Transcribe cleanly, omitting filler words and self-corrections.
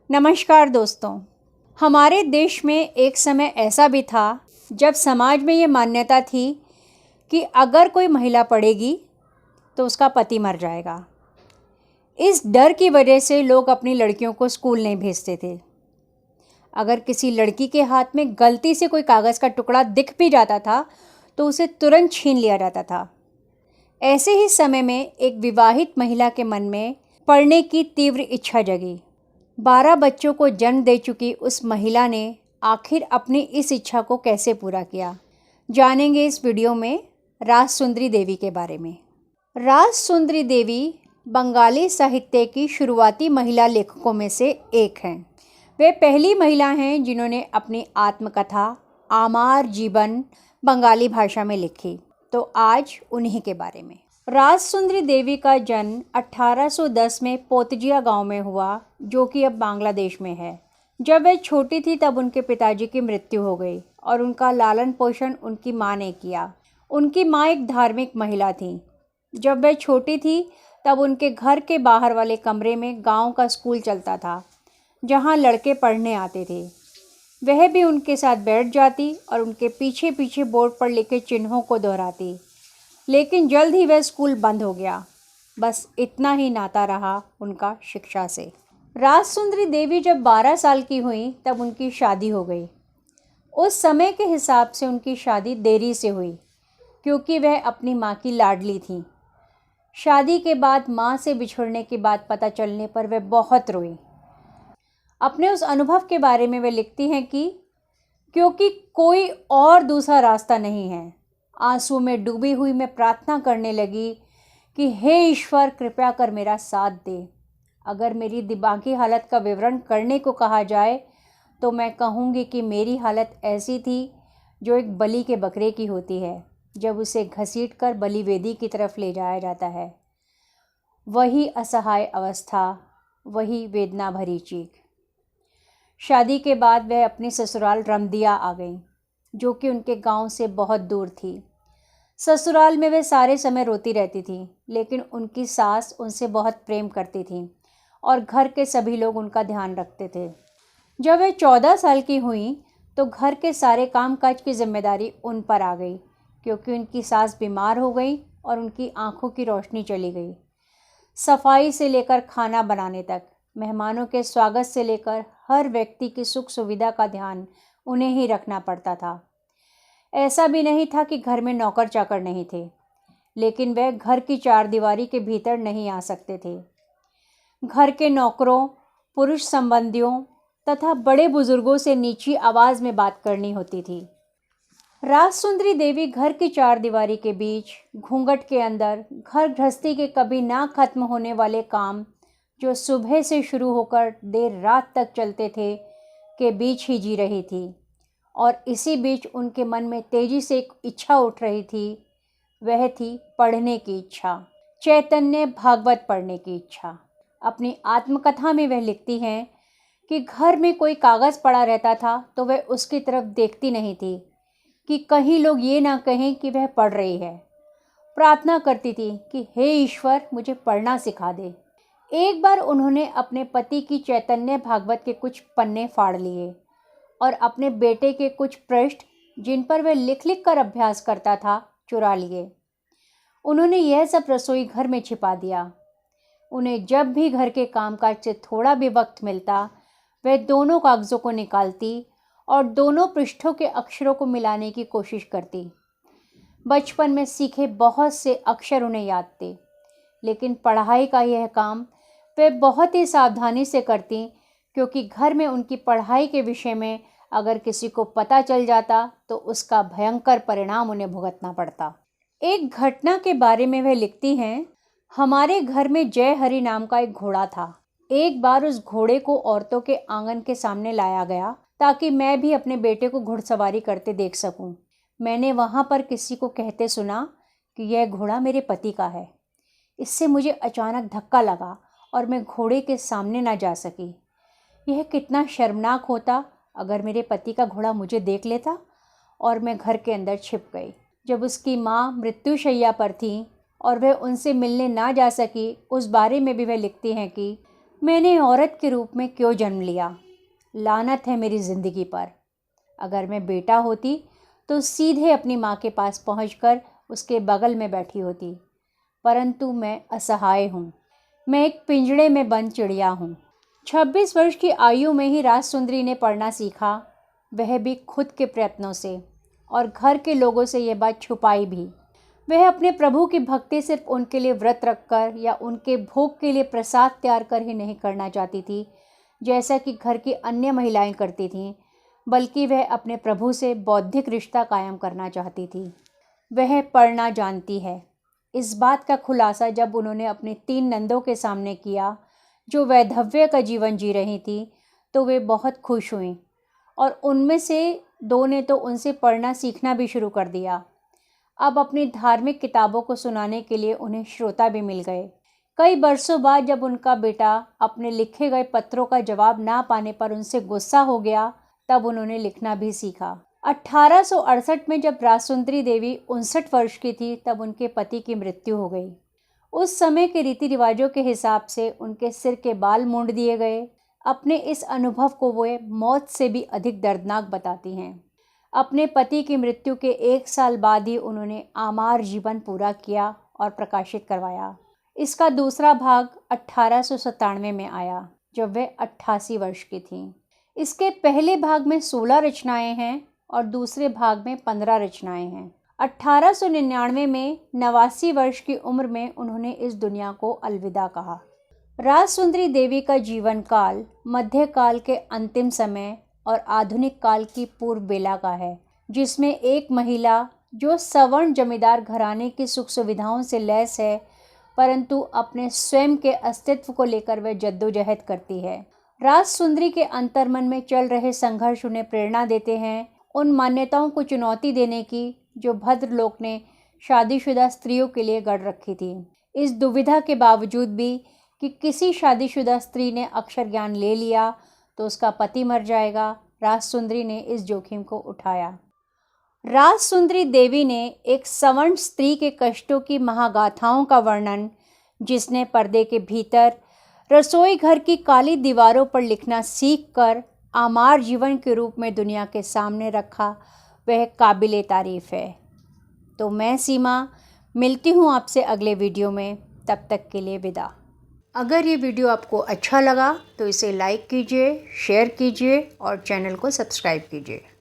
नमस्कार दोस्तों। हमारे देश में एक समय ऐसा भी था जब समाज में ये मान्यता थी कि अगर कोई महिला पढ़ेगी तो उसका पति मर जाएगा। इस डर की वजह से लोग अपनी लड़कियों को स्कूल नहीं भेजते थे। अगर किसी लड़की के हाथ में गलती से कोई कागज़ का टुकड़ा दिख भी जाता था तो उसे तुरंत छीन लिया जाता था। ऐसे ही समय में एक विवाहित महिला के मन में पढ़ने की तीव्र इच्छा जगी। 12 बच्चों को जन्म दे चुकी उस महिला ने आखिर अपनी इस इच्छा को कैसे पूरा किया, जानेंगे इस वीडियो में राजसुंदरी देवी के बारे में। राजसुंदरी देवी बंगाली साहित्य की शुरुआती महिला लेखकों में से एक हैं। वे पहली महिला हैं जिन्होंने अपनी आत्मकथा आमार जीवन बंगाली भाषा में लिखी। तो आज उन्हीं के बारे में। राजसुंदरी देवी का जन्म 1810 में पोतजिया गांव में हुआ, जो कि अब बांग्लादेश में है। जब वह छोटी थी तब उनके पिताजी की मृत्यु हो गई और उनका लालन पोषण उनकी मां ने किया। उनकी मां एक धार्मिक महिला थी। जब वह छोटी थी तब उनके घर के बाहर वाले कमरे में गांव का स्कूल चलता था, जहां लड़के पढ़ने आते थे। वह भी उनके साथ बैठ जाती और उनके पीछे पीछे बोर्ड पर लिखे चिन्हों को दोहराती। लेकिन जल्द ही वह स्कूल बंद हो गया। बस इतना ही नाता रहा उनका शिक्षा से। राजसुंदरी देवी जब 12 साल की हुई तब उनकी शादी हो गई। उस समय के हिसाब से उनकी शादी देरी से हुई, क्योंकि वह अपनी माँ की लाडली थी। शादी के बाद माँ से बिछड़ने की बात पता चलने पर वह बहुत रोई। अपने उस अनुभव के बारे में वे लिखती हैं कि क्योंकि कोई और दूसरा रास्ता नहीं है, आंसू में डूबी हुई मैं प्रार्थना करने लगी कि हे ईश्वर, कृपया कर मेरा साथ दे। अगर मेरी दिमागी हालत का विवरण करने को कहा जाए तो मैं कहूँगी कि मेरी हालत ऐसी थी जो एक बलि के बकरे की होती है जब उसे घसीटकर बलिवेदी की तरफ ले जाया जाता है। वही असहाय अवस्था, वही वेदना भरी चीख। शादी के बाद वह अपनी ससुराल रमदिया आ गई, जो कि उनके गांव से बहुत दूर थी। ससुराल में वे सारे समय रोती रहती थी, लेकिन उनकी सास उनसे बहुत प्रेम करती थी और घर के सभी लोग उनका ध्यान रखते थे। जब वे 14 साल की हुई तो घर के सारे कामकाज की जिम्मेदारी उन पर आ गई, क्योंकि उनकी सास बीमार हो गई और उनकी आंखों की रोशनी चली गई। सफाई से लेकर खाना बनाने तक, मेहमानों के स्वागत से लेकर हर व्यक्ति की सुख सुविधा का ध्यान उन्हें ही रखना पड़ता था। ऐसा भी नहीं था कि घर में नौकर चाकर नहीं थे, लेकिन वह घर की चार दीवारी के भीतर नहीं आ सकते थे। घर के नौकरों, पुरुष संबंधियों तथा बड़े बुजुर्गों से नीची आवाज़ में बात करनी होती थी। राजसुंदरी देवी घर की चार दीवारी के बीच, घूंघट के अंदर, घर गृहस्थी के कभी ना खत्म होने वाले काम जो सुबह से शुरू होकर देर रात तक चलते थे, के बीच ही जी रही थी। और इसी बीच उनके मन में तेजी से एक इच्छा उठ रही थी। वह थी पढ़ने की इच्छा, चैतन्य भागवत पढ़ने की इच्छा। अपनी आत्मकथा में वह लिखती हैं कि घर में कोई कागज़ पड़ा रहता था तो वह उसकी तरफ देखती नहीं थी कि कहीं लोग ये ना कहें कि वह पढ़ रही है। प्रार्थना करती थी कि हे ईश्वर, मुझे पढ़ना सिखा दे। एक बार उन्होंने अपने पति की चैतन्य भागवत के कुछ पन्ने फाड़ लिए और अपने बेटे के कुछ पृष्ठ, जिन पर वह लिख लिख कर अभ्यास करता था, चुरा लिए। उन्होंने यह सब रसोई घर में छिपा दिया। उन्हें जब भी घर के कामकाज से थोड़ा भी वक्त मिलता, वह दोनों कागज़ों को निकालती और दोनों पृष्ठों के अक्षरों को मिलाने की कोशिश करती। बचपन में सीखे बहुत से अक्षर उन्हें याद थे, लेकिन पढ़ाई का यह काम वे बहुत ही सावधानी से करती, क्योंकि घर में उनकी पढ़ाई के विषय में अगर किसी को पता चल जाता तो उसका भयंकर परिणाम उन्हें भुगतना पड़ता। एक घटना के बारे में वह लिखती हैं, हमारे घर में जय हरि नाम का एक घोड़ा था। एक बार उस घोड़े को औरतों के आंगन के सामने लाया गया ताकि मैं भी अपने बेटे को घुड़सवारी करते देख सकूं। मैंने वहां पर किसी को कहते सुना कि यह घोड़ा मेरे पति का है। इससे मुझे अचानक धक्का लगा और मैं घोड़े के सामने ना जा सकी। यह कितना शर्मनाक होता अगर मेरे पति का घोड़ा मुझे देख लेता। और मैं घर के अंदर छिप गई। जब उसकी माँ मृत्युशैया पर थी और वह उनसे मिलने ना जा सकी, उस बारे में भी वह लिखती हैं कि मैंने औरत के रूप में क्यों जन्म लिया? लानत है मेरी ज़िंदगी पर। अगर मैं बेटा होती तो सीधे अपनी माँ के पास पहुंचकर उसके बगल में बैठी होती, परंतु मैं असहाय हूँ। मैं एक पिंजड़े में बंद चिड़िया हूँ। 26 वर्ष की आयु में ही राजसुंदरी ने पढ़ना सीखा, वह भी खुद के प्रयत्नों से, और घर के लोगों से यह बात छुपाई भी। वह अपने प्रभु की भक्ति सिर्फ उनके लिए व्रत रखकर या उनके भोग के लिए प्रसाद तैयार कर ही नहीं करना चाहती थी, जैसा कि घर की अन्य महिलाएं करती थीं, बल्कि वह अपने प्रभु से बौद्धिक रिश्ता कायम करना चाहती थी। वह पढ़ना जानती है। इस बात का खुलासा जब उन्होंने अपने 3 नंदों के सामने किया, जो वैधव्य का जीवन जी रही थी, तो वे बहुत खुश हुईं, और उनमें से 2 ने तो उनसे पढ़ना सीखना भी शुरू कर दिया। अब अपनी धार्मिक किताबों को सुनाने के लिए उन्हें श्रोता भी मिल गए। कई बरसों बाद जब उनका बेटा अपने लिखे गए पत्रों का जवाब ना पाने पर उनसे गुस्सा हो गया, तब उन्होंने लिखना भी सीखा। 1868 में जब राजसुंदरी देवी 59 वर्ष की थी, तब उनके पति की मृत्यु हो गई। उस समय के रीति रिवाजों के हिसाब से उनके सिर के बाल मूंड दिए गए। अपने इस अनुभव को वे मौत से भी अधिक दर्दनाक बताती हैं। अपने पति की मृत्यु के 1 साल बाद ही उन्होंने आमार जीवन पूरा किया और प्रकाशित करवाया। इसका दूसरा भाग 1897 में आया, जब वे 88 वर्ष की थीं। इसके पहले भाग में 16 रचनाएं हैं और दूसरे भाग में 15 रचनाएं हैं। 1899 में 89 वर्ष की उम्र में उन्होंने इस दुनिया को अलविदा कहा। राजसुंदरी देवी का जीवन काल मध्यकाल के अंतिम समय और आधुनिक काल की पूर्व बेला का है, जिसमें एक महिला जो सवर्ण जमींदार घराने की सुख सुविधाओं से लैस है, परंतु अपने स्वयं के अस्तित्व को लेकर वह जद्दोजहद करती है। राजसुंदरी के अंतर्मन में चल रहे संघर्ष उन्हें प्रेरणा देते हैं, उन मान्यताओं को चुनौती देने की जो भद्रलोक ने शादीशुदा स्त्रियों के लिए गढ़ रखी थी। इस दुविधा के बावजूद भी कि किसी शादीशुदा स्त्री ने अक्षर ज्ञान ले लिया तो उसका पति मर जाएगा, राजसुंदरी ने इस जोखिम को उठाया। राजसुंदरी देवी ने एक सवर्ण स्त्री के कष्टों की महागाथाओं का वर्णन, जिसने पर्दे के भीतर रसोई घर की काली दीवारों पर लिखना सीखकर आमार जीवन के रूप में दुनिया के सामने रखा, वह काबिले तारीफ है। तो मैं सीमा मिलती हूँ आपसे अगले वीडियो में। तब तक के लिए विदा। अगर ये वीडियो आपको अच्छा लगा तो इसे लाइक कीजिए, शेयर कीजिए और चैनल को सब्सक्राइब कीजिए।